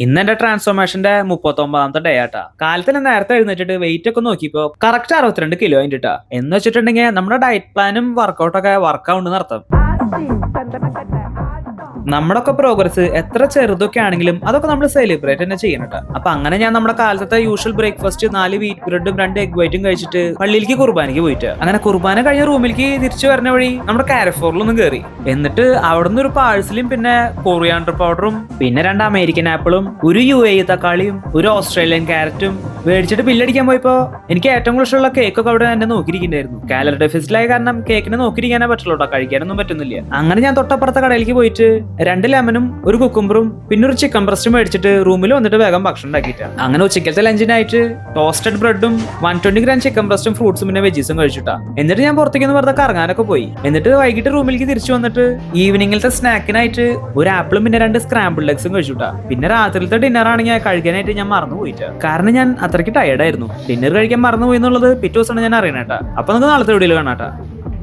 ഇന്ന് എന്റെ ട്രാൻസ്ഫോർമേഷന്റെ 39ാമത്തെ ഡേ ആട്ടാ. കാലത്ത് ഞാൻ നേരത്തെ എഴുന്നേറ്റിട്ട് വെയിറ്റ് ഒക്കെ നോക്കിയപ്പോ കറക്റ്റ് 62 കിലോ ആയിട്ടാ. എന്ന് വെച്ചിട്ടുണ്ടെങ്കിൽ നമ്മുടെ ഡയറ്റ് പ്ലാനും വർക്കൗട്ടൊക്കെ വർക്കാവുണ്ടെന്ന് അർത്ഥം. നമ്മുടെ ഒക്കെ പ്രോഗ്രസ് എത്ര ചെറുതൊക്കെ ആണെങ്കിലും അതൊക്കെ നമ്മൾ സെലിബ്രേറ്റ് തന്നെ ചെയ്യണട്ടാ. അപ്പൊ അങ്ങനെ ഞാൻ നമ്മുടെ കാലത്തെ യൂഷ്വൽ ബ്രേക്ക്ഫാസ്റ്റ് 4 വീറ്റ് ബ്രെഡും 2 എഗ് വൈറ്റും കഴിച്ചിട്ട് പള്ളിയിലേക്ക് കുർബാനയ്ക്ക് പോയിട്ട് അങ്ങനെ കുർബാന കഴിഞ്ഞ റൂമിലേക്ക് തിരിച്ചു വരുന്ന വഴി നമ്മുടെ കാരഫോറിലൊന്നും കയറി. എന്നിട്ട് അവിടുന്ന് ഒരു പാഴ്സലും പിന്നെ കൊറിയാണ്ടർ പൗഡറും പിന്നെ 2 അമേരിക്കൻ ആപ്പിളും ഒരു UAE തക്കാളിയും ഒരു ഓസ്ട്രേലിയൻ ക്യാരറ്റും മേടിച്ചിട്ട് ബില്ലടിക്കാൻ പോയപ്പോ എനിക്ക് ഏറ്റവും കൂടുതൽ ഇഷ്ടമുള്ള കേക്കൊക്കെ അവിടെ എന്നെ നോക്കിയിരിക്കുന്നുണ്ടായിരുന്നു. കാലറി ഡെഫിസിറ്റിലായ കാരണം കേക്കിനെ നോക്കിയിരിക്കാനേ പറ്റുള്ളൂ, കഴിക്കാനൊന്നും പറ്റുന്നില്ല. അങ്ങനെ ഞാൻ തൊട്ടപ്പുറത്തെ കടയിലേക്ക് പോയിട്ട് 2 ലെമനും ഒരു കുക്കുംബറും പിന്നെ ഒരു ചിക്കൻ ബ്രസ്റ്റും മേടിച്ചിട്ട് റൂമിൽ വന്നിട്ട് വേഗം ഭക്ഷണം ഉണ്ടാക്കിയിട്ട് അങ്ങനെ ഉച്ചക്കലത്തെ ലഞ്ചിനായിട്ട് ടോസ്റ്റഡ് ബ്രെഡും 120 ഗ്രാം ചിക്കൻ ബ്രസ്റ്റും ഫ്രൂട്ട്സും പിന്നെ വെജീസും കഴിച്ചിട്ടാ. എന്നിട്ട് ഞാൻ പുറത്തേക്ക് വെറുതെ കറങ്ങാനൊക്കെ പോയി. എന്നിട്ട് വൈകിട്ട് റൂമിലേക്ക് തിരിച്ചു വന്നിട്ട് ഈവനിങ്ങിലത്തെ സ്നാക്കിനായിട്ട് ഒരു ആപ്പിളും പിന്നെ 2 സ്ക്രാമ്പിൾ എഗ്സും കഴിച്ചിട്ടാ. പിന്നെ രാത്രിയിലത്തെ ഡിന്നർ ആണെങ്കിൽ കഴിക്കാനായിട്ട് ഞാൻ മറന്നു പോയിട്ട്, കാരണം ഞാൻ അത്രയ്ക്ക് ടയർഡായിരുന്നു. ഡിന്നർ കഴിക്കാൻ മറന്നു പോയി എന്നുള്ളത് പിറ്റേ ദിവസമാണ് ഞാൻ അറിയണേട്ടാ. അപ്പൊ നമുക്ക് നാളത്തെ വീഡിയോയിൽ കാണാട്ടാ.